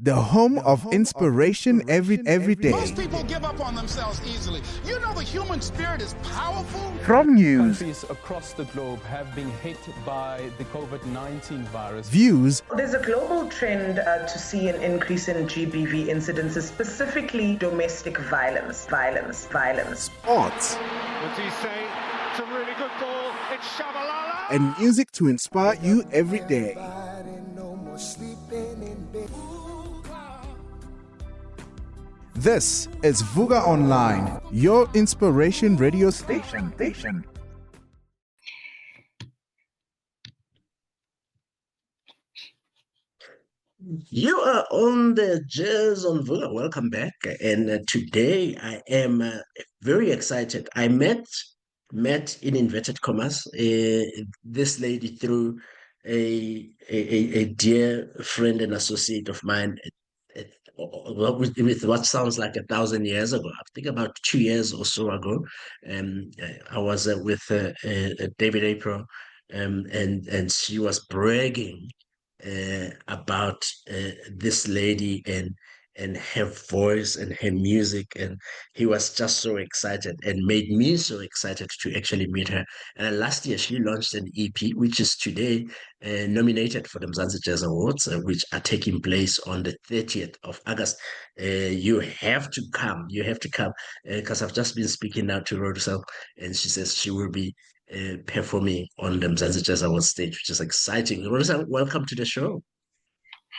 the home of inspiration every day. Most people give up on themselves easily. You know the human spirit is powerful. From news, countries across the globe have been hit by the COVID-19 virus. Views, there's a global trend to see an increase in GBV incidences, specifically domestic violence. Sports, What's he say? It's a really good ball. It's Shabalala. and music to inspire you every day. This is Vuka Online, your inspiration radio station. You are on the Jazz on Vuka. Welcome back. And today I am very excited. I met in inverted commas this lady through a dear friend and associate of mine with what sounds like 1,000 years ago. I think about 2 years or so ago. I was with David April, and she was bragging about this lady and her voice and her music, and he was just so excited and made me so excited to actually meet her. And last year she launched an EP, which is today nominated for the Mzantsi Jazz Awards, which are taking place on the 30th of August. You have to come. Because I've just been speaking now to Rorisang, and she says she will be performing on the Mzantsi Jazz Awards stage, which is exciting. Rorisang, welcome to the show.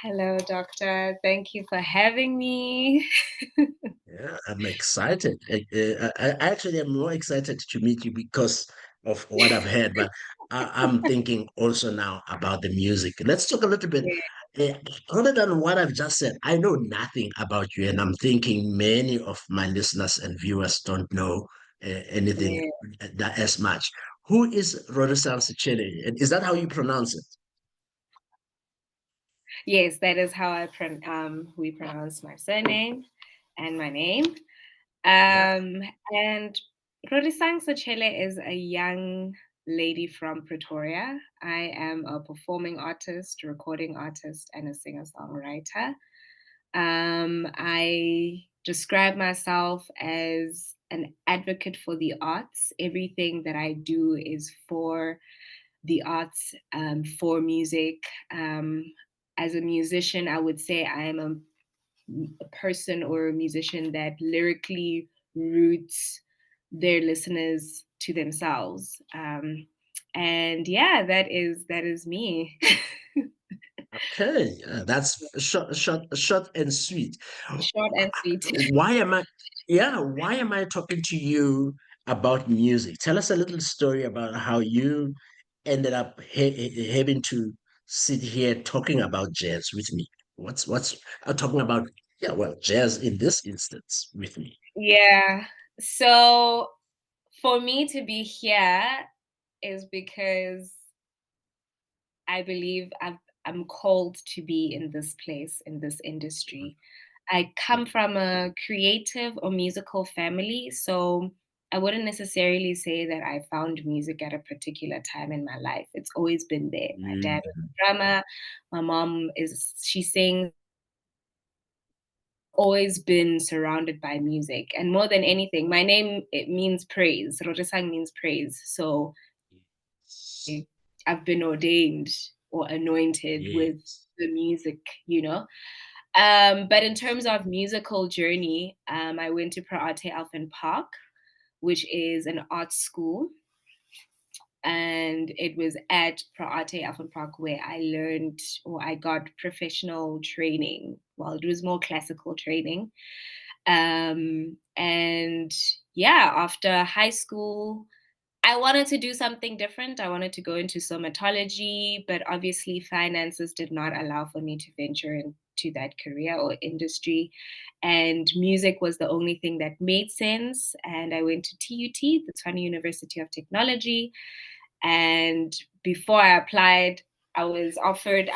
Hello, Doctor. Thank you for having me. Yeah, I'm excited. I actually am more excited to meet you because of what I've heard, but I'm thinking also now about the music. Let's talk a little bit. Other than what I've just said, I know nothing about you, and I'm thinking many of my listeners and viewers don't know anything that as much. Who is Rorisang Sechele? And is that how you pronounce it? Yes, that is how we pronounce my surname and my name. And Rorisang Sechele is a young lady from Pretoria. I am a performing artist, recording artist, and a singer-songwriter. I describe myself as an advocate for the arts. Everything that I do is for the arts, for music. As a musician, I would say I am a person or a musician that lyrically roots their listeners to themselves. And yeah, that is me. Okay, that's short and sweet. Short and sweet. Why am I talking to you about music? Tell us a little story about how you ended up having to sit here talking about jazz with me. What's talking about? Yeah, well, jazz in this instance with me. Yeah. So for me to be here is because I believe I'm called to be in this place, in this industry. I come from a creative or musical family, so I wouldn't necessarily say that I found music at a particular time in my life. It's always been there. My dad was a drummer, my mom she sings. Always been surrounded by music, and more than anything, my name, it means praise. Rorisang means praise, so I've been ordained or anointed with the music, But in terms of musical journey, I went to Proate Alphen Park, which is an art school. And it was at Proate Alphen Park where I learned, or I got professional training. Well, it was more classical training. And yeah, after high school, I wanted to do something different. I wanted to go into somatology, but obviously finances did not allow for me to venture into that career or industry. And music was the only thing that made sense. And I went to TUT, the Tshwane University of Technology. And before I applied, I was offered,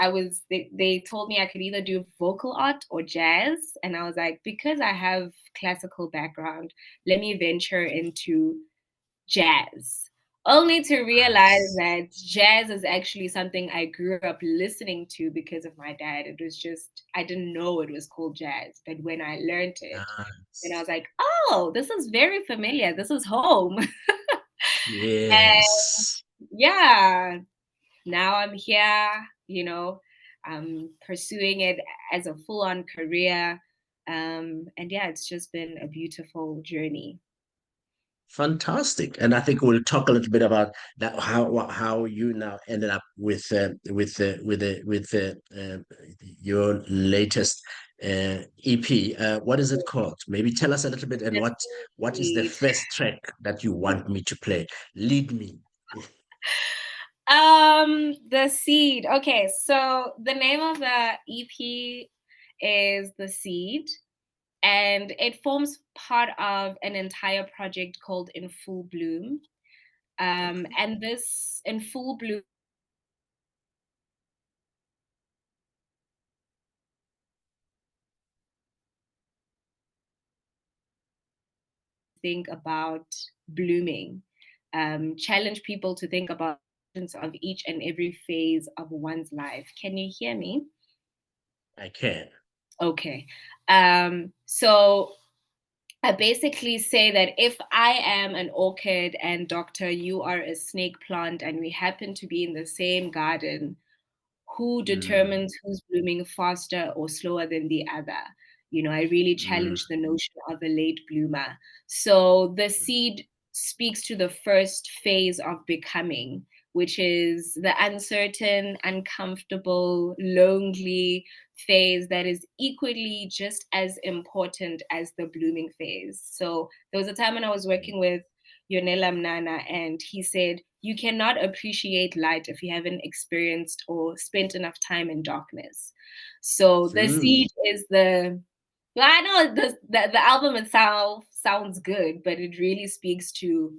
they told me I could either do vocal art or jazz. And I was like, because I have classical background, let me venture into jazz. only to realize Nice. that jazz is actually something I grew up listening to because of my dad. It was just, I didn't know it was called jazz. But when I learned it, then I Nice. was like, oh, this is very familiar. This is home. And Yes. yeah, now I'm here, I'm pursuing it as a full on career. And yeah, it's just been a beautiful journey. Fantastic, and I think we'll talk a little bit about that how you now ended up with your latest EP. What is it called? Maybe tell us a little bit, and what is the Seed. first track that you want me to play? Lead me. The Seed. Okay, so the name of the EP is The Seed, and it forms part of an entire project called In Full Bloom. And this In Full Bloom think about blooming, challenge people to think about of each and every phase of one's life. Can you hear me? I can. Okay. So I basically say that if I am an orchid and doctor, you are a snake plant, and we happen to be in the same garden, who Mm, determines who's blooming faster or slower than the other? I really mm, challenge the notion of a late bloomer. So the seed speaks to the first phase of becoming, which is the uncertain, uncomfortable, lonely phase that is equally just as important as the blooming phase. So there was a time when I was mm, working with Yonela Mnana, and he said, you cannot appreciate light if you haven't experienced or spent enough time in darkness. So the mm. seed is well, I know the album itself sounds good, but it really speaks to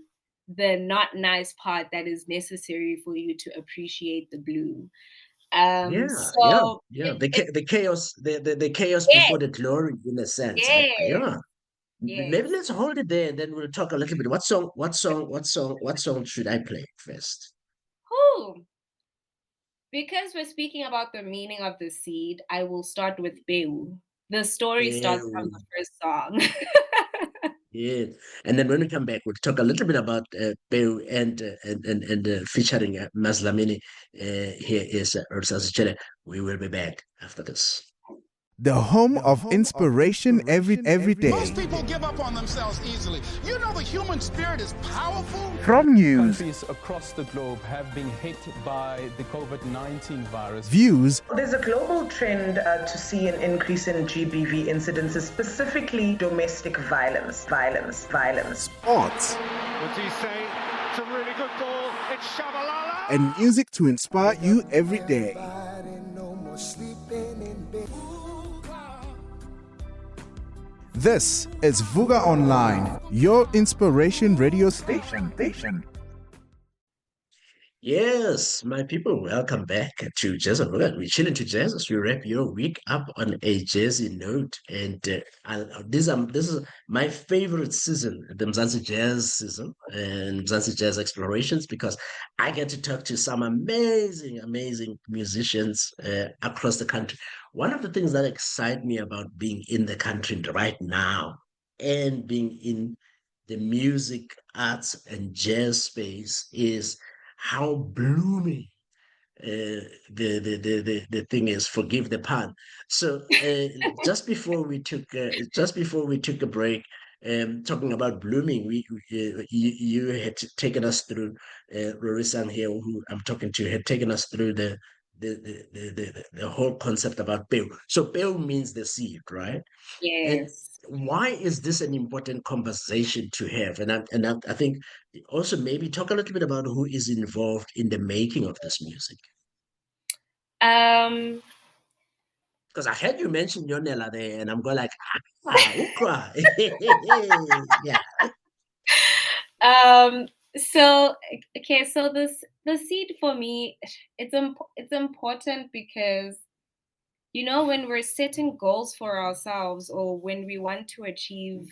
the not nice part that is necessary for you to appreciate the bloom. Yeah, yeah, So yeah. it The chaos, the chaos yes, before the glory, in a sense. yes, Yeah. Maybe yes. let's hold it there, and then we'll talk a little bit. What song should I play first? Whew. Because we're speaking about the meaning of the seed, I will start with Beu. The story starts from Um, the first song. yeah, and then when we come back, we'll talk a little bit about Peu and featuring Maslamini. Here is Rorisang Sechele. We will be back after this. The home of inspiration every Most day. people give up on themselves easily. You know the human spirit is powerful. From news, Countries across the globe have been hit by the COVID-19 virus. views, There's a global trend to see an increase in GBV incidences, specifically domestic violence. sports, What's he say? It's a really good ball. It's Shabalala. and music to inspire you every day. This is Vuka Online, your inspiration radio station. Yes, my people, welcome back to Jazz and Rock. We're chilling to jazz as we wrap your week up on a jazzy note. And this is my favorite season, the Mzantsi Jazz season and Mzantsi Jazz Explorations, because I get to talk to some amazing musicians across the country. One of the things that excite me about being in the country right now and being in the music, arts, and jazz space is how blooming the thing is. Forgive the pun. So just before we took a break, talking about blooming, you had taken us through Rorisang here, who I'm talking to, had taken us through the whole concept about Peu. So Peu means the seed, right? And Yes. why is this an important conversation to have? I think also maybe talk a little bit about who is involved in the making of this music. Um, Because I heard you mention Yonela there, and I'm going like, ukwa. Yeah. um, so okay, so the seed for me, it's important because when we're setting goals for ourselves or when we want to achieve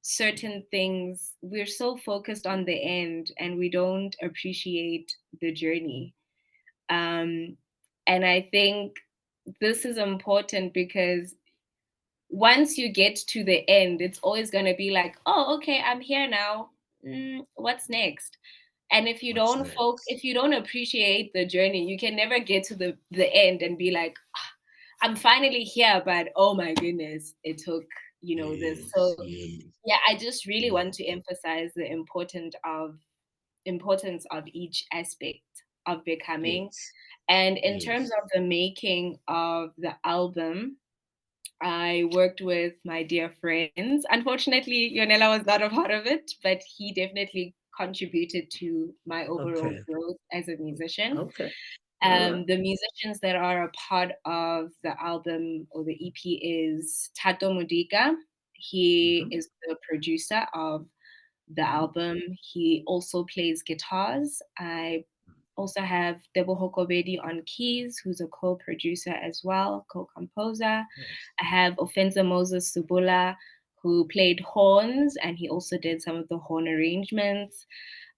certain things, we're so focused on the end and we don't appreciate the journey. And I think this is important because once you get to the end, it's always going to be like, oh, okay, I'm here now. What's next? And What's next? if you don't appreciate the journey, you can never get to the end and be like, "Ah, I'm finally here, but oh my goodness, it took, this." Yes, So yes, yeah, I just really want yes, to emphasize the importance of each aspect of becoming. yes, And in terms yes. of the making of the album, I worked with my dear friends. Unfortunately, Yonela was not a part of it, but he definitely contributed to my overall Okay, growth as a musician. okay, all right. The musicians that are a part of the album or the EP is Tato Mudika. He Mm-hmm, is the producer of the mm-hmm, album. He also plays guitars. I also have Debo Hokobedi on keys, who's a co-producer as well, co-composer. yes, I have Ofenza Moses Subula, who played horns, and he also did some of the horn arrangements.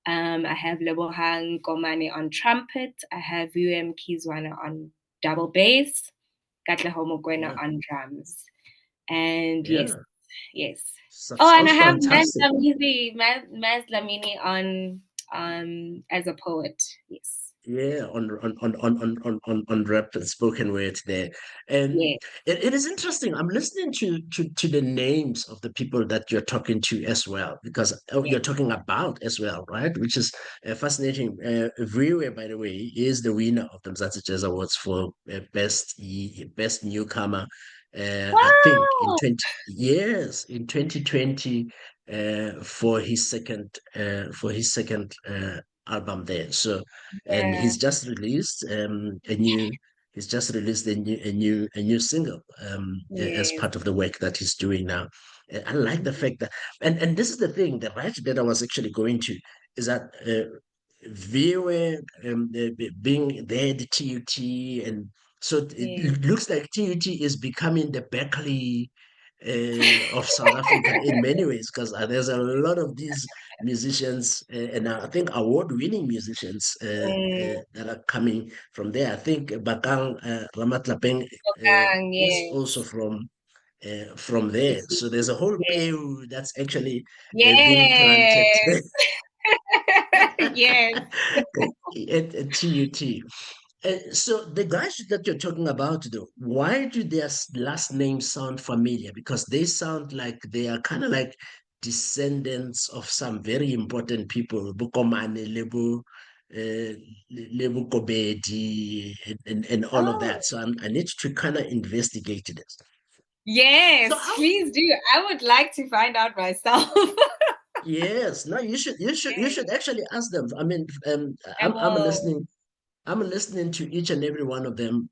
I have Lebohang Komane on trumpet. I have Kizwana on double bass. Katleho Mokoena yeah, on drums. And yes, yeah. yes. Oh, and I Sounds have fantastic. Maz Lamini on as a poet. Yes. Yeah, on rap and spoken word there. And Yeah. it is interesting. I'm listening to the names of the people that you're talking to as well, because Yeah. you're talking about as well, right? Which is fascinating. Vriwe, by the way, is the winner of the Mzantsi Jazz Awards for best newcomer. I think in Wow. 2020, for his second album there. So, and Yeah. he's just released a new single as Yes. part of the work that he's doing now. And I like the fact that, and this is the thing, the right that I was actually going to is that Viwe being there, the TUT, and so Yeah. it looks like TUT is becoming the Berkeley of South Africa in many ways, because there's a lot of these musicians, and I think award-winning musicians Mm, that are coming from there. I think Bakang Ramatlapeng Kokang, is also yes. from there. It's- So there's a whole yeah. pew that's actually being planted Yes. Yes. at TUT. So the guys that you're talking about, though, why do their last names sound familiar? Because they sound like they are kind of like descendants of some very important people, Bukomane, Lebu Kobedi, and all of Oh, that. So I need to kind of investigate this. So yes. how? Please do. I would like to find out myself. Yes, no, you should Yes. actually ask them. I mean, I I'm will. listening. I'm listening to each and every one of them.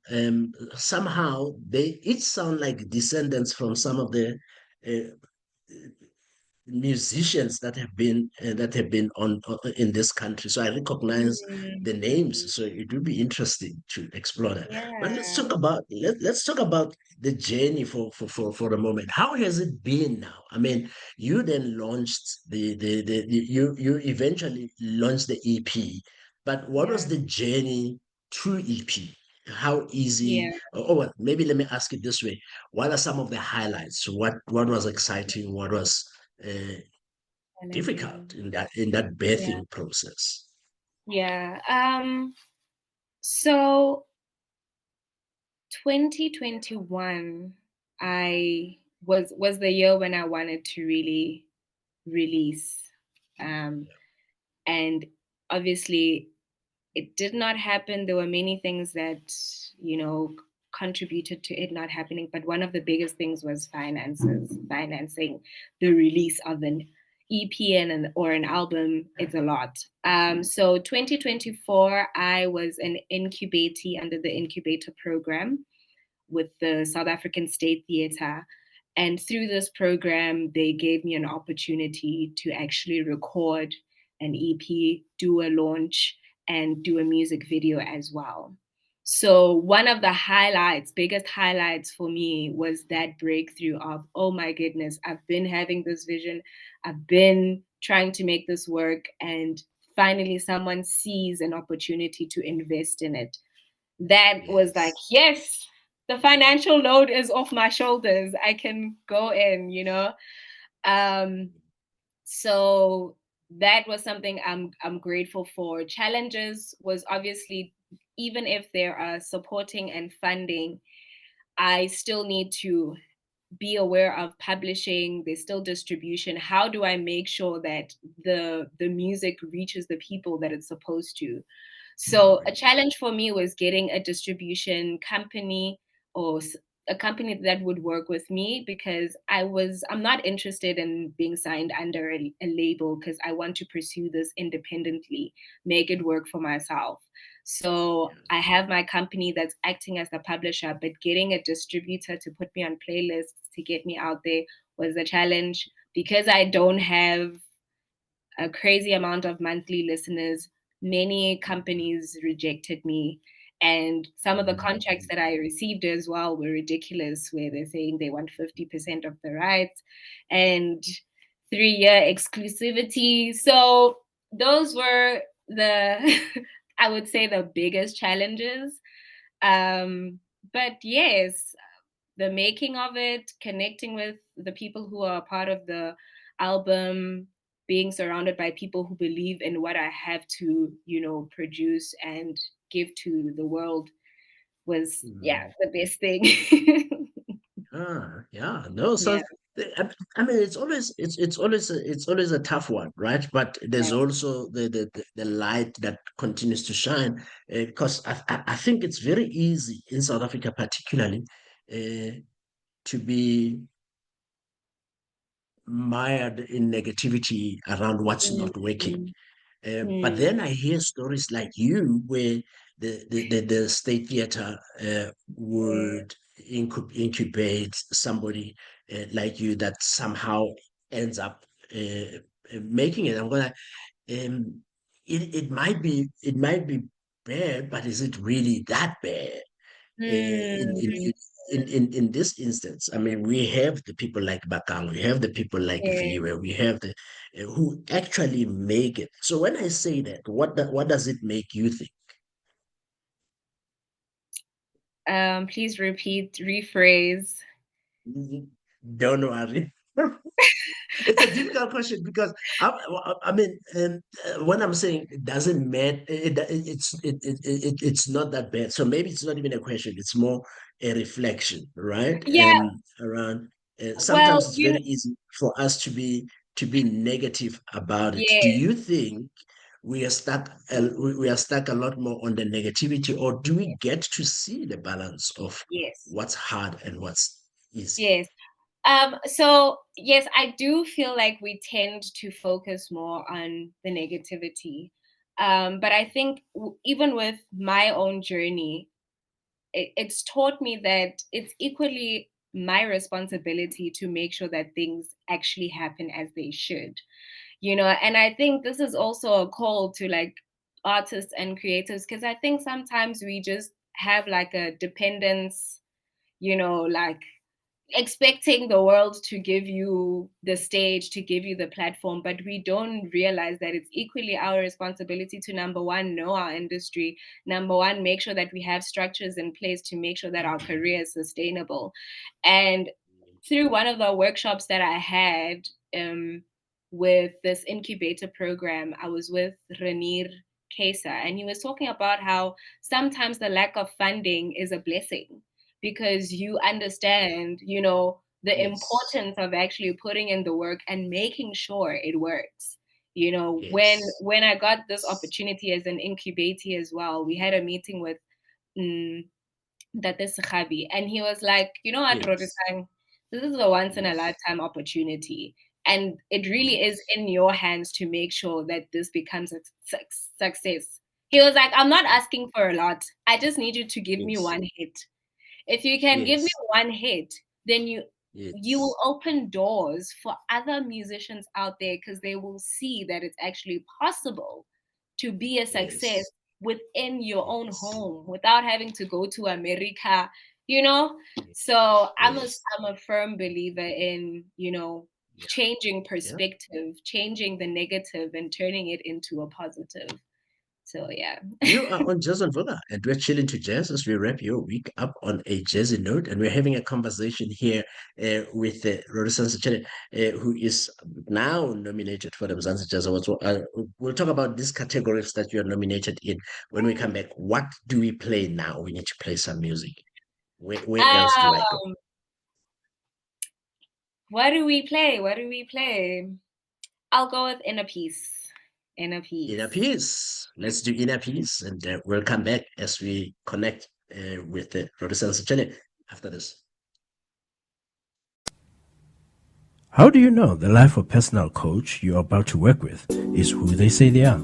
Somehow they each sound like descendants from some of the uh, musicians that have been on in this country. So I recognize the Mm, names. So it will be interesting to explore that. But let's yeah. talk about let's talk about the journey for a moment. How has it been now? I mean, you then launched you eventually launched the EP, but what was Yeah. the journey through EP? How easy? Yeah. Well, maybe let me ask it this way: what are some of the highlights? What was exciting? What was difficult Challenging. in that Yeah. birthing process? Yeah. So 2021, I was the year when I wanted to really release. Um, and obviously it did not happen. There were many things that, contributed to it not happening. But one of the biggest things was financing the release of an EP or an album. It's a lot. So 2024, I was an incubatee under the incubator program with the South African State Theatre. And through this program, they gave me an opportunity to actually record an EP, do a launch, and do a music video as well. So one of the biggest highlights for me was that breakthrough of, oh my goodness, I've been having this vision. I've been trying to make this work, and finally someone sees an opportunity to invest in it. That was like, Yes. yes, the financial load is off my shoulders. I can go in, you know? Um, so that was something I'm grateful for. Challenges was obviously, even if there are supporting and funding, I still need to be aware of publishing. There's still distribution. How do I make sure that the music reaches the people that it's supposed to? So a challenge for me was getting a distribution company, or a company that would work with me, because I'm not interested in being signed under a label, because I want to pursue this independently, make it work for myself. So I Yes. have my company that's acting as the publisher, but getting a distributor to put me on playlists to get me out there was a challenge, because I don't have a crazy amount of monthly listeners. Many companies rejected me. And some of the contracts that I received as well were ridiculous, where they're saying they want 50% of the rights and 3-year exclusivity. So those were the, I would say, the biggest challenges. But yes, the making of it, connecting with the people who are part of the album, being surrounded by people who believe in what I have to, produce and give to the world was, yeah, Mhm. the best thing. Yeah, no. So Yeah, I mean, it's always a tough one, right? But there's yeah. also the light that continues to shine, because I think it's very easy in South Africa, particularly, to be mired in negativity around what's not working. Mm, But mm, then I hear stories like you, where the state theater mm, would incubate somebody like you that somehow ends up making it. I'm gonna it might be bad, but is it really that bad? mm, In this instance, I mean, we have the people like Bakang, we have the people like yeah. Viwe, we have the who actually make it. So when I say that, what does it make you think? Please repeat, rephrase. Don't worry. It's a difficult question because I mean, when I'm saying it doesn't matter, it's not that bad. So maybe it's not even a question; it's more a reflection, right? Yeah, Around well, sometimes it's very easy for us to be negative about it. Do yes, you think we are stuck a lot more on the negativity, or do we get to see the balance of yes, what's hard and what's easy? yes. So yes, I do feel like we tend to focus more on the negativity. But I think even with my own journey, it's taught me that it's equally my responsibility to make sure that things actually happen as they should. And I think this is also a call to, like, artists and creators, because I think sometimes we just have like a dependence, like expecting the world to give you the stage, to give you the platform, but we don't realize that it's equally our responsibility to, number one, know our industry, number one, make sure that we have structures in place to make sure that our career is sustainable. And through one of the workshops that I had, with this incubator program, I was with Renier Kesa, and he was talking about how sometimes the lack of funding is a blessing, because you understand, the Yes, importance of actually putting in the work and making sure it works. When yes, when I got this opportunity as an incubator as well, we had a meeting with um, Tate Sekhabi, and he was like, you know what, yes, Rorisang, this is a once in a yes, lifetime opportunity. And it really is yes, in your hands to make sure that this becomes a success. He was like, I'm not asking for a lot. I just need you to give me yes, one hit. If you can give me yes, one hit, then you will yes, open doors for other musicians out there, because they will see that it's actually possible to be a success yes, within your own home without having to go to America, you know? So I'm a firm believer in, changing perspective, changing the negative and turning it into a positive. So yeah. You are on Jazz and Vuka, and we're chilling to jazz as we wrap your week up on a jazzy note. And we're having a conversation here with Rorisang Sechele, who is now nominated for the Mzantsi Jazz Awards. We'll talk about these categories that you're nominated in when we come back. What do we play now? We need to play some music. Where else do I go? What do we play? What do we play? I'll go with Inner Peace. Inner Peace. Inner Peace. Let's do Inner Peace, and we'll come back as we connect with Rorisang Sechele after this. How do you know the life or personal coach you're about to work with is who they say they are?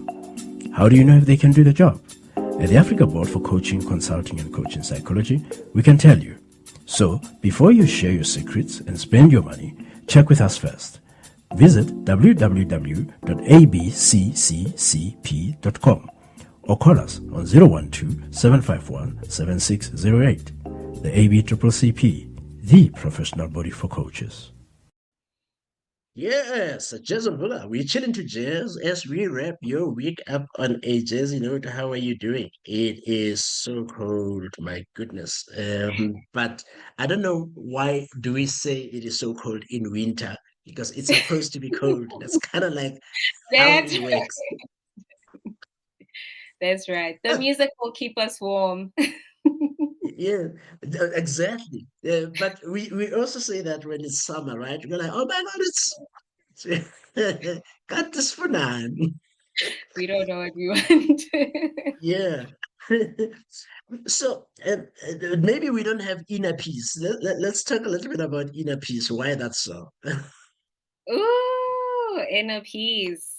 How do you know if they can do the job? At the Africa Board for Coaching, Consulting and Coaching Psychology, we can tell you. So, before you share your secrets and spend your money, check with us first. Visit www.abccccp.com or call us on 012-751-7608. The ABCCP, the professional body for coaches. Yes, Jazz and Vuka. We're chilling to jazz as we wrap your week up on a jazzy note. How are you doing? It is so cold, my goodness. But I don't know why do we say it is so cold in winter, because it's supposed to be cold. That's kind of like how it works. That's right. The music will keep us warm. Yeah, exactly. But we also say that when it's summer, right? We're like, oh my God, it's got this for now. We don't know what we want. Yeah. So maybe we don't have inner peace. Let's talk a little bit about inner peace. Why that's so? Ooh, Inner Peace.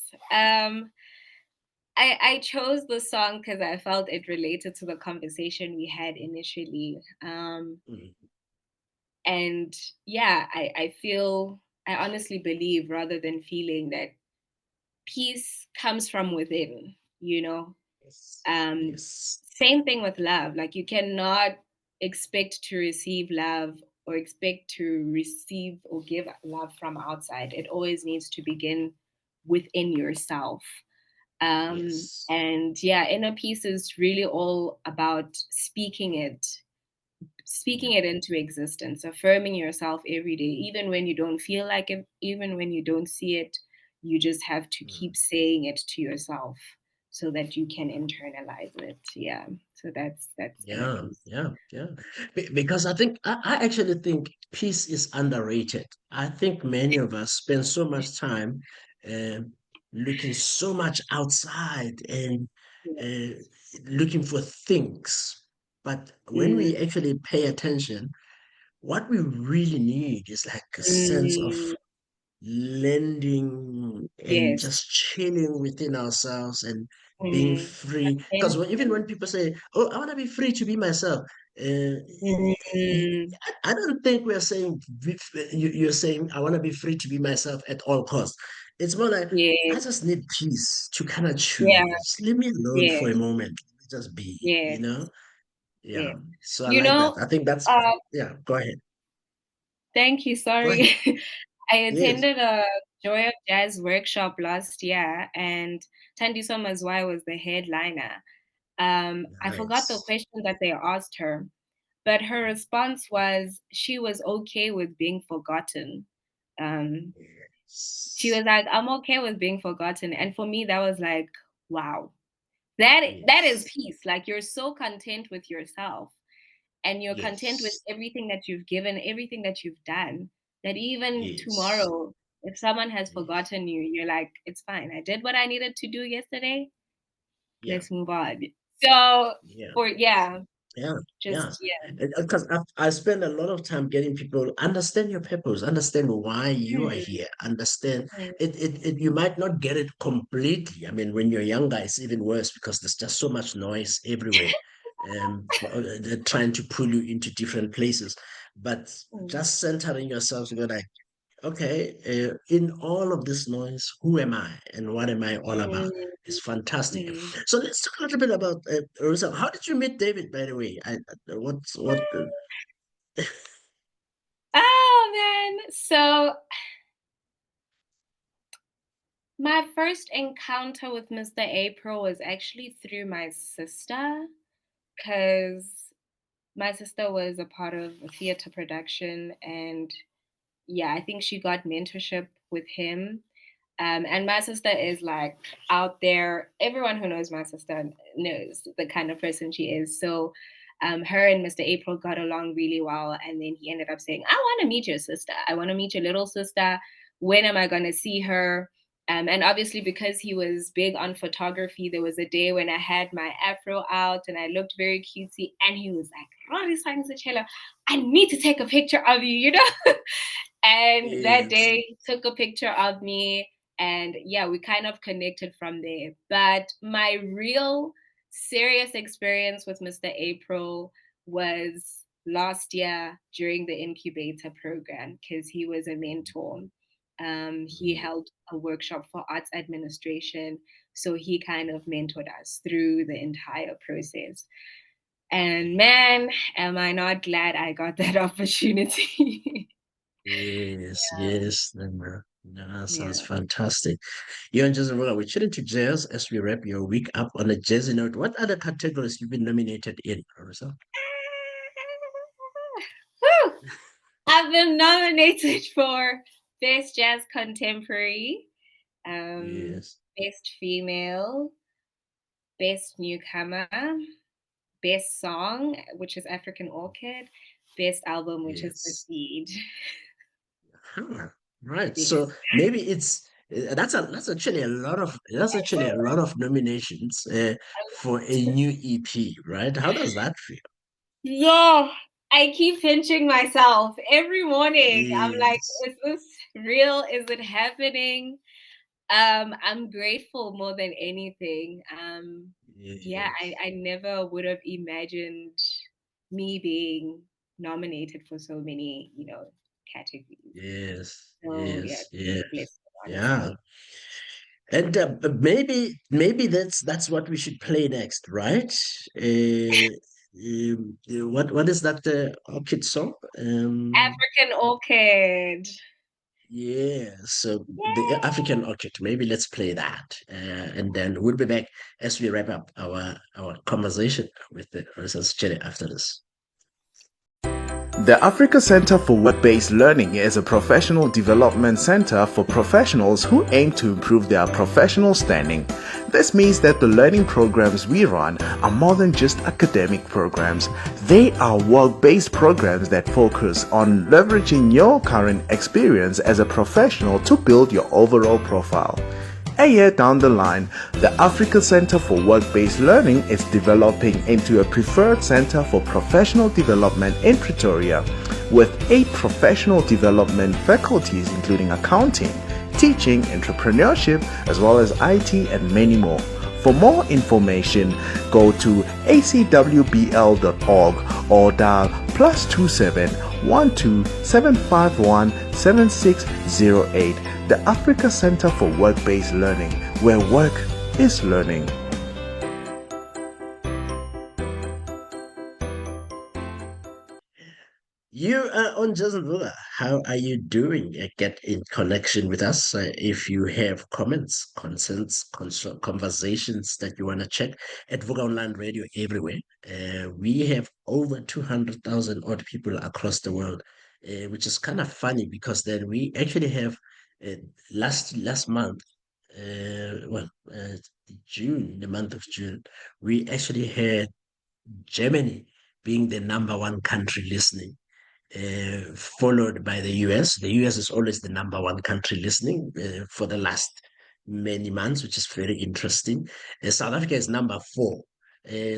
I chose the song because I felt it related to the conversation we had initially. And yeah, I honestly believe, rather than feeling, that peace comes from within, Yes. Same thing with love. Like, you cannot expect to receive love or expect to receive or give love from outside. It always needs to begin within yourself. Yes. And yeah, Inner Peace is really all about speaking it into existence, affirming yourself every day, even when you don't feel like it, even when you don't see it. You just have to keep saying it to yourself so that you can internalize it. Yeah. So that's Inner Peace. Because I actually think peace is underrated. I think many of us spend so much time uh, looking so much outside and uh, looking for things. But when Mm, we actually pay attention, what we really need is like a sense of mm, landing and yes. just chilling within ourselves and being Mm, free. Because even attention. when people say, "Oh, I want to be free to be myself," Mm, I don't think we're saying you're saying I want to be free to be myself at all costs. It's more like I yes. just need peace to kind of Yeah. choose. Leave me alone for Yes. a moment. Let me just be. Yes. Yeah. Yes. So I You like that. know, I think that's uh, yeah. Go ahead. thank you. Go ahead. Sorry. I Yes. attended a Joy of Jazz workshop last year, and Thandiso Mazwai was the headliner. I forgot the Nice. question that they asked her, but her response was she was okay with being forgotten. Um, she Yes. was like, "I'm okay with being forgotten," and for me, that was like, wow, that is Yes. peace. Like, you're so content with yourself, and you're content with Yes. everything that you've given, everything that you've done, that even Yes. tomorrow, if someone has Yes. forgotten you, you're like, it's fine. I did what I needed to do yesterday. Yeah. Let's move on. So, Yeah. for yeah, Yeah, yeah. just yeah. Because I spend a lot of time getting people understand your purpose, understand why you are Mm, here, understand mm, it. You might not get it completely. I mean, when you're younger, it's even worse because there's just so much noise everywhere, they're trying to pull you into different places. But mm, just centering yourself, you're like, okay, in all of this noise, who am I and what am I all about? Mm, It's fantastic. mm. So let's talk a little bit about Rorisang. How did you meet David, by the way? What? Oh man. So my first encounter with Mr. April was actually through my sister, because my sister was a part of a theater production, and yeah, I think she got mentorship with him. And my sister is like out there. Everyone who knows my sister knows the kind of person she is. So her and Mr. April got along really well. And then he ended up saying, I want to meet your sister. I want to meet your little sister. When am I going to see her? And obviously, because he was big on photography, there was a day when I had my afro out and I looked very cutesy. And he was like, Rorisang Sechele, I need to take a picture of you, you know? And that Yes, day he took a picture of me, and yeah, we kind of connected from there. But my real serious experience with Mr. April was last year during the incubator program, because he was a mentor. He held a workshop for arts administration, so he kind of mentored us through the entire process. And man, am I not glad I got that opportunity. yes. That sounds Yeah. fantastic. You're on Jazz Roller. We're chilling to jazz as we wrap your week up on a jazzy note. What other categories you've been nominated in, Rorisang? Woo! I've been nominated for Best Jazz Contemporary, Yes, Best Female, Best Newcomer, Best Song, which is African Orchid, Best Album, which is The yes. Seed. Huh. Right. Yes. So maybe it's that's actually a lot of nominations for a new EP, right? How does that feel? Yeah, I keep pinching myself every morning. I'm like, Yes, is this real? Is it happening? I'm grateful more than anything. Yeah, yes, I never would have imagined me being nominated for so many, categories. So yeah, yes, it's yes, a blessing, yeah. honestly. And maybe that's what we should play next, right? What is that orchid song? African Orchid. Yeah, so the African Yay! Orchid. Maybe let's play that, and then we'll be back as we wrap up our conversation with the Rorisang Sechele after this. The Africa Center for Work-Based Learning is a professional development center for professionals who aim to improve their professional standing. This means that the learning programs we run are more than just academic programs. They are work-based programs that focus on leveraging your current experience as a professional to build your overall profile. A year down the line, the Africa Center for Work-Based Learning is developing into a preferred center for professional development in Pretoria, with 8 professional development faculties including accounting, teaching, entrepreneurship, as well as IT and many more. For more information, go to acwbl.org or dial +27 12 751 7608. The Africa Center for Work-Based Learning, where work is learning. You are on Jason Villa. How are you doing? Get in connection with us. If you have comments, concerns, conversations that you want to check at Vuka Online Radio everywhere. We have over 200,000 odd people across the world, which is kind of funny because then we actually have uh, last month, June, the month of June, we actually had Germany being the number one country listening, followed by the US. The US is always the number one country listening for the last many months, which is very interesting. South Africa is number 4.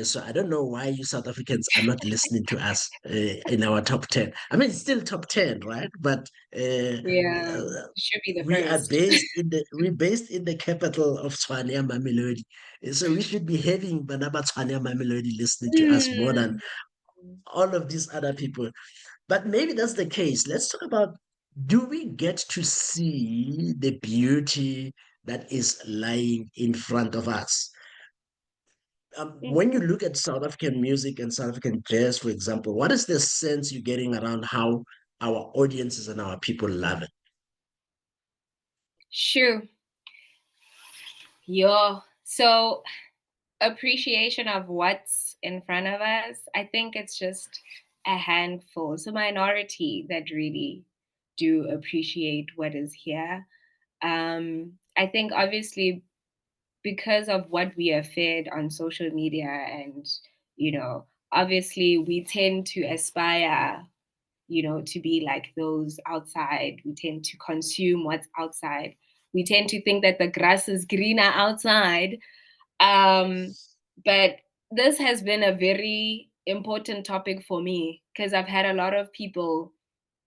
So I don't know why you South Africans are not listening to us in our top 10. I mean, it's still top 10, right? But Yeah, should be the we are first. based in the capital of Tshwane Mamelodi. So we should be having Banaba Tshwane Mamelodi listening to us more than Mm. all of these other people. But maybe that's the case. Let's talk about do we get to see the beauty that is lying in front of us? When you look at South African music and South African jazz, for example, what is the sense you're getting around how our audiences and our people love it? Sure. Yo. So appreciation of what's in front of us, I think it's just a handful. It's a minority that really do appreciate what is here. I think obviously because of what we are fed on social media and, obviously we tend to aspire, to be like those outside. We tend to consume what's outside. We tend to think that the grass is greener outside. But this has been a very important topic for me because I've had a lot of people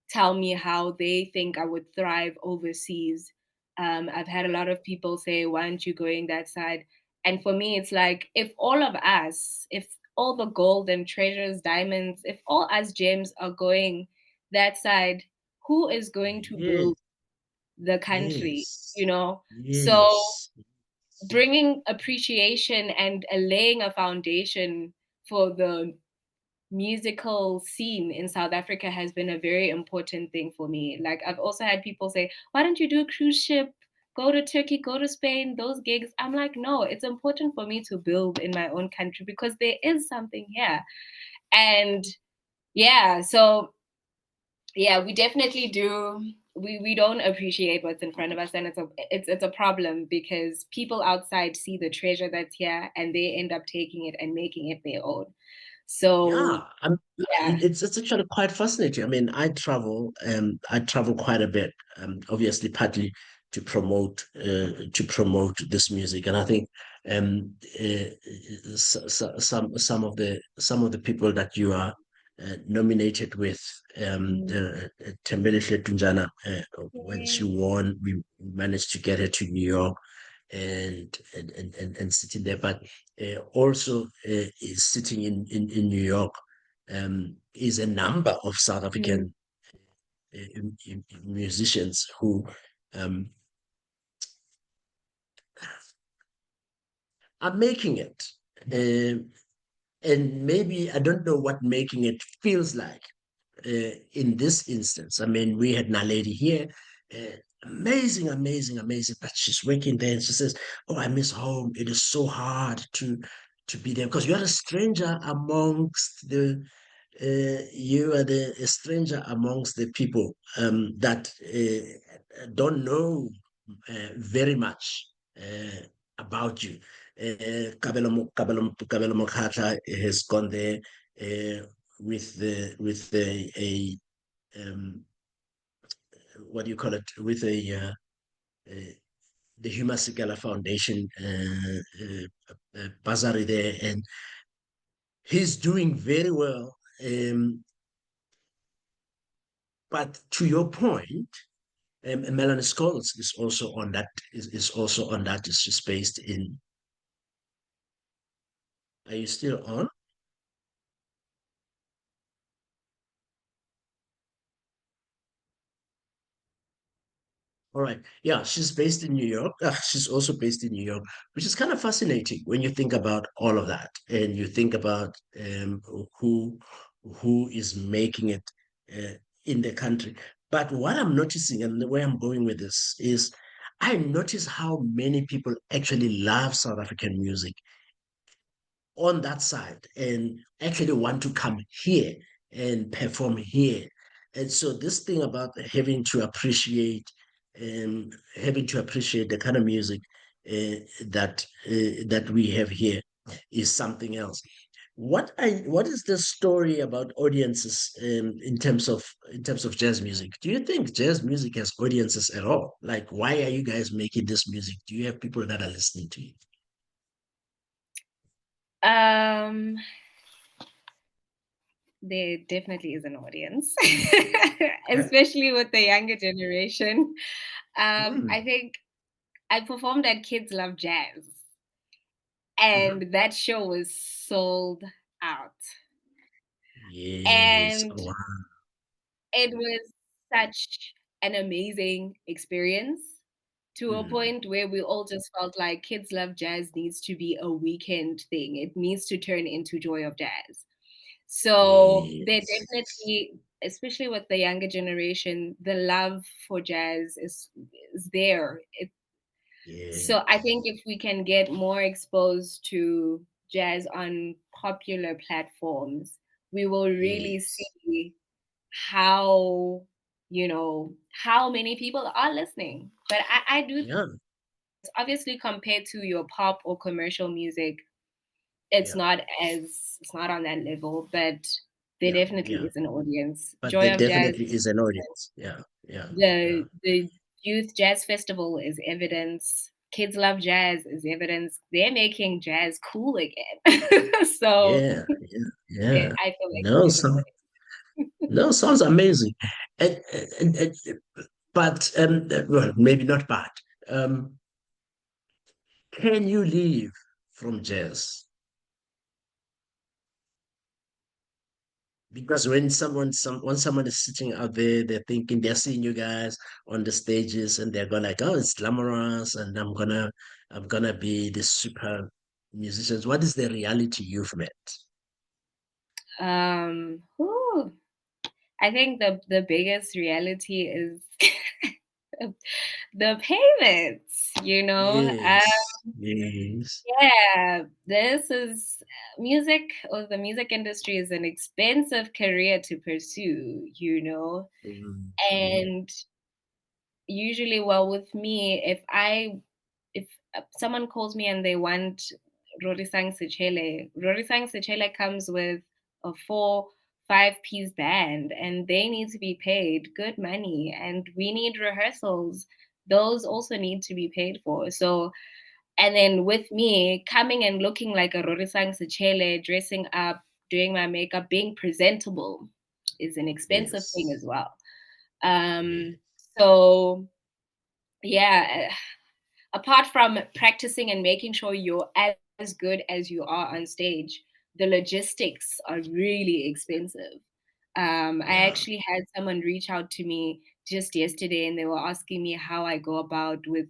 tell me how they think I would thrive overseas. I've had a lot of people say, why aren't you going that side? And for me, it's like, if all of us, if all the gold and treasures, diamonds, if all us gems are going that side, who is going to Yes, build the country? yes, So yes. bringing appreciation and laying a foundation for the musical scene in South Africa has been a very important thing for me. Like, I've also had people say, why don't you do a cruise ship? Go to Turkey, go to Spain, those gigs. I'm like, no, it's important for me to build in my own country because there is something here. And yeah, so yeah, we definitely do. We don't appreciate what's in front of us, and it's a problem because people outside see the treasure that's here and they end up taking it and making it their own. So Yeah, yeah. it's actually quite fascinating. I mean, I travel quite a bit, obviously partly to promote this music, and I think some of the people that you are nominated with, the Tembele Tunjana, when she won, we managed to get her to New York and sitting there. But also is sitting in New York is a number of South African musicians who um, are making it. And maybe I don't know what making it feels like in this instance. I mean, we had Naledi here, amazing, amazing, amazing. But she's working there, and she says, "Oh, I miss home. It is so hard to be there because you are a stranger amongst the." You are a stranger amongst the people that don't know very much about you. Kabelo Mokhatla has gone there with um, what do you call it, with the Huma Sikela Foundation bursary there, and he's doing very well. But to your point, Melanie Scholes is also on that. Is also on that. Is just based in. Are you still on? All right. Yeah, she's based in New York. She's also based in New York, which is kind of fascinating when you think about all of that and you think about who who is making it in the country. But what I'm noticing and the way I'm going with this is I notice how many people actually love South African music on that side and actually want to come here and perform here. And so this thing about having to appreciate the kind of music that we have here is something else. What is the story about audiences in terms of jazz music? Do you think jazz music has audiences at all? Like, why are you guys making this music? Do you have people that are listening to you? Um, there definitely is an audience, especially with the younger generation. I Mm. think I performed at Kids Love Jazz, Mhm. and that show was sold out. Yes. And Oh, wow. it was such an amazing experience to a Mm. point where we all just felt like Kids Love Jazz needs to be a weekend thing. It needs to turn into Joy of Jazz. So there Yes. definitely, especially with the younger generation, the love for jazz is there. So I Yes. think if we can get more exposed to jazz on popular platforms, we will really Yes. see how, how many people are listening. But I do Yeah. obviously compared to your pop or commercial music, Yeah. it's not on that level, but there Yeah. definitely Yeah. is an audience. But Joy there of Jazz, definitely is an audience. Yeah. Yeah. Yeah. the Youth Jazz Festival is evidence. Kids Love Jazz is evidence. They're making jazz cool again. So Yeah. Yeah. Yeah. I feel like No, there's an so, audience. no, sounds amazing. And but well, maybe not but. Um, can you live from jazz? Because when someone is sitting out there, they're thinking they're seeing you guys on the stages and they're going like, oh, it's glamorous and I'm gonna be this super musicians. What is the reality you've met? Whew. I think the biggest reality is the payments. Yes, yes. Yeah, this is music, or the music industry is an expensive career to pursue. Mm, mm, And usually, well, with me, if someone calls me and they want Rorisang Sechele comes with a 4-5 piece band, and they need to be paid good money, and we need rehearsals. Those also need to be paid for. So, and then with me coming and looking like a Rorisang Sechele, dressing up, doing my makeup, being presentable is an expensive thing as yes, well. yes, Um, so yeah, apart from practicing and making sure you're as good as you are on stage, the logistics are really expensive. I yeah. actually had someone reach out to me just yesterday and they were asking me how I go about with,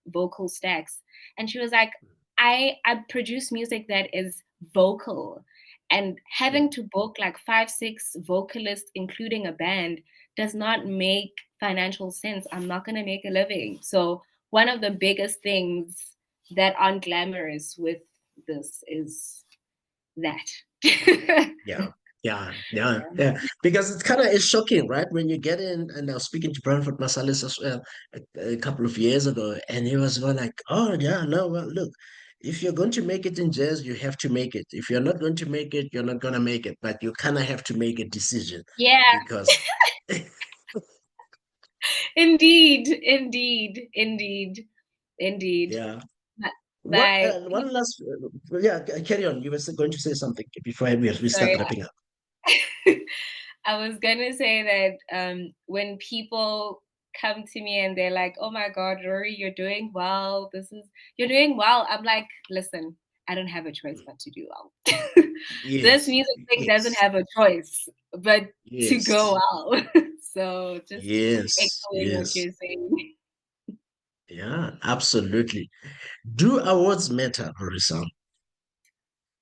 vocal stacks. And she was like, I produce music that is vocal. And Mm, having to book like 5-6 vocalists, including a band, does not make financial sense. I'm not going to make a living. So, one of the biggest things that aren't glamorous with this is that. yeah. Yeah, yeah, yeah. Because it's kind of is shocking, right? When you get in, and I was speaking to Branford Marsalis as well a couple of years ago, and he was going like, "Oh yeah, no, well, look, if you're going to make it in jazz, you have to make it. If you're not going to make it, you're not going to make it. But you kind of have to make a decision Yeah, because, indeed, indeed, indeed, indeed. yeah. But, What but one last, yeah, carry on. You were going to say something before we start sorry, wrapping up. I was gonna say that when people come to me and they're like, "Oh my God, Rory, you're doing well. You're doing well." I'm like, "Listen, I don't have a choice but to do well. This Yes, music thing doesn't yes, have a choice but to go yes, well." So just yes, echoing what yes. you're saying. Yeah, absolutely. Do awards matter, Rorisang?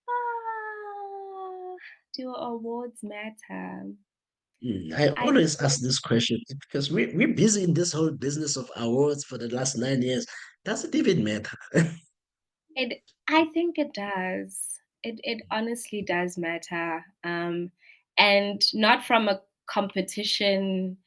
Ah, do awards matter? I I always ask this question because we're busy in this whole business of awards for the last 9 years. Does it even matter? It I think it does. It honestly does matter. And not from a competition,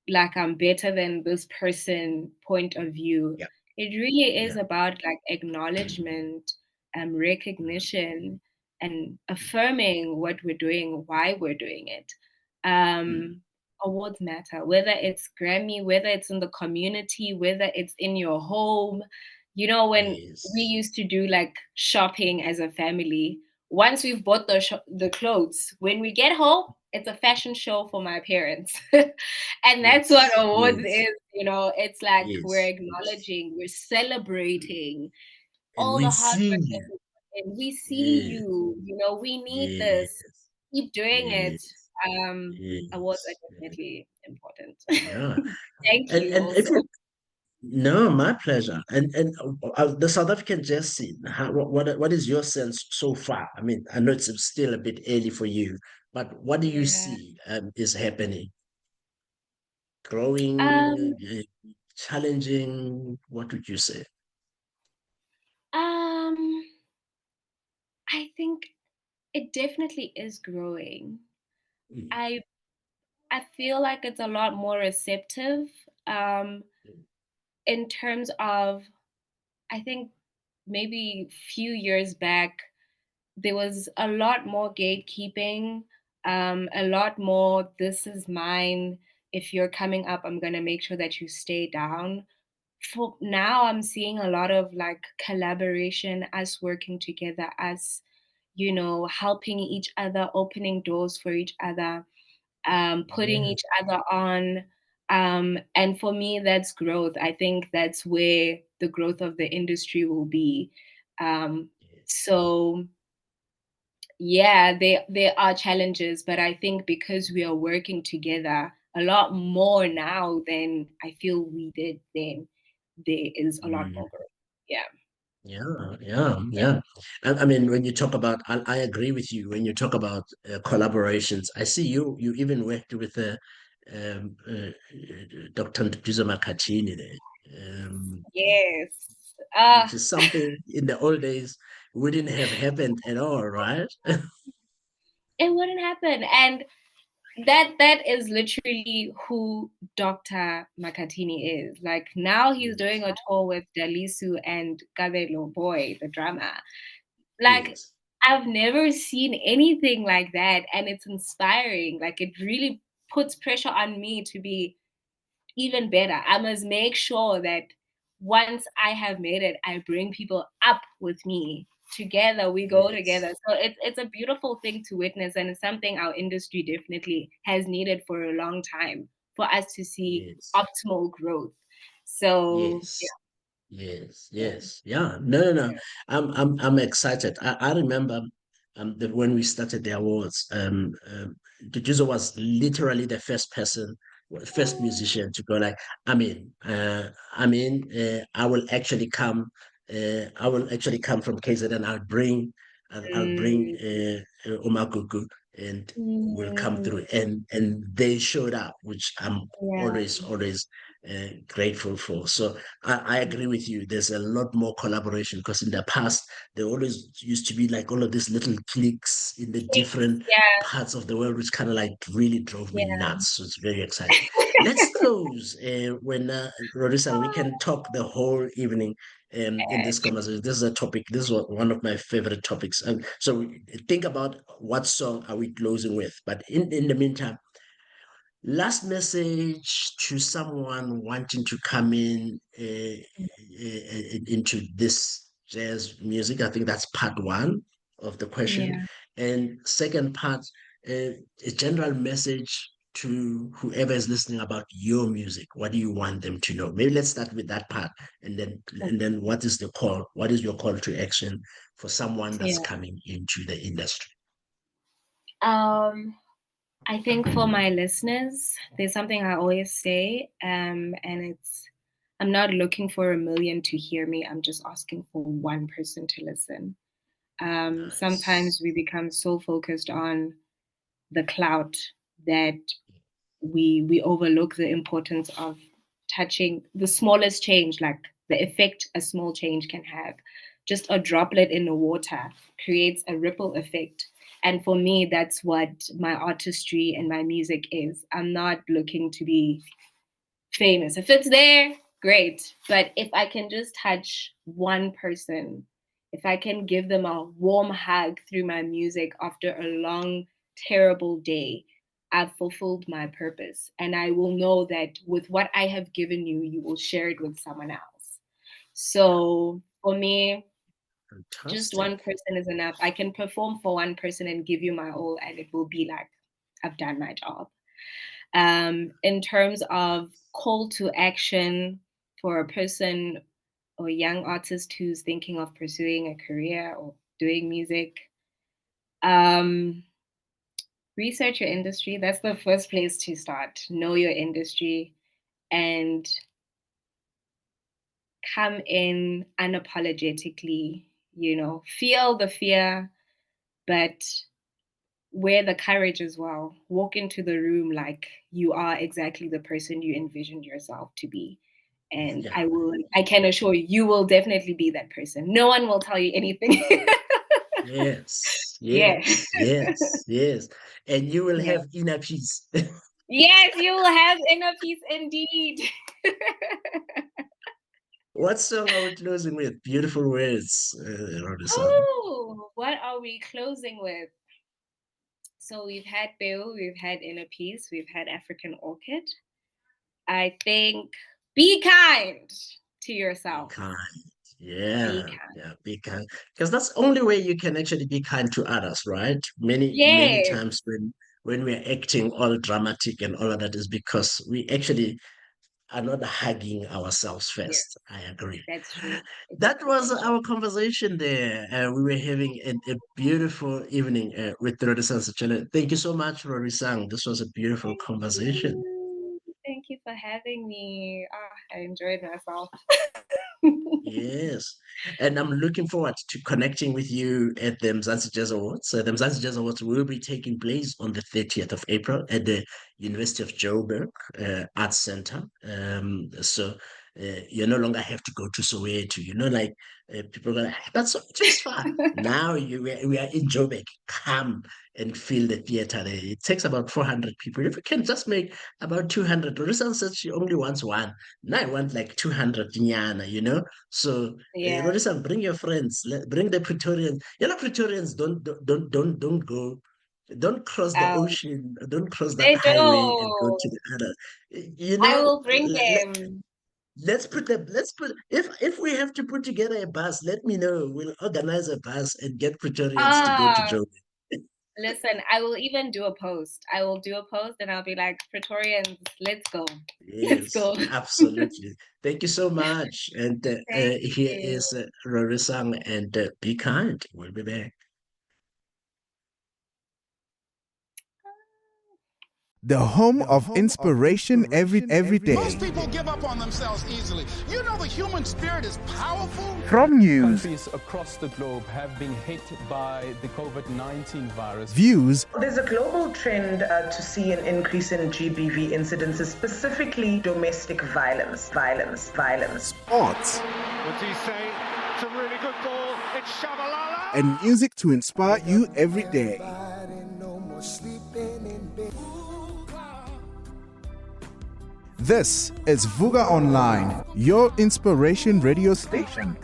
like I'm better than this person point of view. Yeah, It really is yeah. about like acknowledgement, recognition, and affirming what we're doing, why we're doing it. Mm, Um, Awards matter, whether it's Grammy, whether it's in the community, whether it's in your home. When we yes, used to do like shopping as a family. Once we've bought the clothes, when we get home, it's a fashion show for my parents. And that's what yes, awards yes, is. It's like we're yes, yes. acknowledging, we're Mm. celebrating And all we the hard see work that you. we put in. We see Yes, you, we need this. yes, Keep doing it. yes, Awards are yes, yes. definitely important. Yeah. Thank you And if also. you no, my pleasure. And the South African jazz scene, what is your sense so far? I mean, I know it's still a bit early for you, but what do you Yeah. see is happening? Growing, Um, challenging? What would you say? um, I think it definitely is growing. Mm, I I feel like it's a lot more receptive um, in terms of, I think maybe few years back there was a lot more gatekeeping, a lot more this is mine. If you're coming up, I'm gonna make sure that you stay down. For now, I'm seeing a lot of like collaboration, us working together, us, helping each other, opening doors for each other, putting yeah, each other on. And for me, that's growth. I think that's where the growth of the industry will be. Um, so yeah, there are challenges, but I think because we are working together a lot more now than I feel we did then, there is a lot mm, more growth. Yeah. yeah. I mean, when you talk about, I agree with you. When you talk about collaborations, I see you even worked with Dr. Nduduzo Makhathini there. Yes. Which is something in the old days wouldn't have happened at all, right? It wouldn't happen. And that is literally who Dr. Makatini is. Like now he's doing Yes, a tour with Dalisu and Kabelo Boy, the drummer. Like yes, I've never seen anything like that, and it's inspiring. Like it really puts pressure on me to be even better. I must make sure that once I have made it, I bring people up with me. Together, we go yes, together. So it's a beautiful thing to witness, and it's something our industry definitely has needed for a long time for us to see yes, optimal growth. So yes. Yes, yeah, yes, yeah. No. I'm excited. I remember when we started the awards, Duduzo was literally the first person, first musician to go like, I will actually come, I will actually come from KZN and I'll bring mm, Umagugu and we'll come mm, through and they showed up, which I'm yeah, always grateful for. So I agree with you. There's a lot more collaboration because in the past there always used to be like all of these little cliques in the clicks, different yeah, parts of the world, which kind of like really drove me yeah. nuts. So it's very exciting. Let's close when Rorisang, we can talk the whole evening in this conversation. This is a topic. This is one of my favorite topics. So think about what song are we closing with. But in the meantime, last message to someone wanting to come in into this jazz music. I think that's part one of the question. Yeah. And second part, a general message to whoever is listening about your music. What do you want them to know? Maybe let's start with that part, and then what is the call? What is your call to action for someone that's Yeah. coming into the industry? Um, I think for my listeners, there's something I always say, and it's I'm not looking for a million to hear me. I'm just asking for one person to listen. Nice. Sometimes we become so focused on the clout that we overlook the importance of touching the smallest change, like the effect a small change can have. Just a droplet in the water creates a ripple effect. And for me, that's what my artistry and my music is. I'm not looking to be famous. If it's there, great. But if I can just touch one person, if I can give them a warm hug through my music after a long, terrible day, I've fulfilled my purpose. And I will know that with what I have given you, you will share it with someone else. Yeah, So for me, just fantastic. one person is enough. I can perform for one person and give you my all, and it will be like I've done my job. In terms of call to action for a person or young artist who's thinking of pursuing a career or doing music, um, research your industry. That's the first place to start. Know your industry and come in unapologetically, feel the fear, but wear the courage as well. Walk into the room like you are exactly the person you envisioned yourself to be. And Yeah. I can assure you, you will definitely be that person. No one will tell you anything. Yes, Yeah. yes. And you will Yeah. have inner peace. Yes, you will have inner peace indeed. What song are we closing with? Beautiful words, Rorisang. Oh, what are we closing with? So we've had Beo, we've had Inner Peace, we've had African Orchid. I think be kind to Be yourself. kind. Be Yeah, kind. yeah, be kind. Because that's the only way you can actually be kind to others, right? Many Yes. times when we're acting all dramatic and all of that is because we actually are not hugging ourselves Yes, first. I agree. that's true. It's That was essential. our conversation there. We were having a beautiful evening with Rorisang Sechele. Thank you so much, Rorisang. This was a beautiful Thank conversation. you. Thank you for having me. I enjoyed myself. Yes. And I'm looking forward to connecting with you at the Mzantsi Jazz Awards. The Mzantsi Jazz Awards will be taking place on the 30th of April at the University of Joburg Arts Center. You no longer have to go to Soweto. People go, but Soweto is far. Now we are in Joburg. Come and feel the theater there. It takes about 400 people. If you can just make about 200, Rorisang says she only wants one. Now I want like 200 nyana. So, Yeah. Rorisang, bring your friends, bring the Pretorians. Pretorians don't go, don't cross the ocean, don't cross that They highway and go do. to the other. I will bring them. Let's put if we have to put together a bus, let me know. We'll organize a bus and get Pretorians to go to Ah, Joburg. listen, I will even do a post. I will do a post and I'll be like, Pretorians, let's go. Let's Yes, go. absolutely. Thank you so much. And Thank here you. is Rorisang and Be Kind. We'll be back. The home of inspiration every day. Most people give up on themselves easily. You know the human spirit is powerful. From news, Countries across the globe have been hit by the COVID-19 virus. views, There's a global trend to see an increase in GBV incidences, specifically domestic violence. sports, What's he say? It's a really good ball. It's Shabalala. and music to inspire you every day. This is Vuka Online, your inspiration radio station.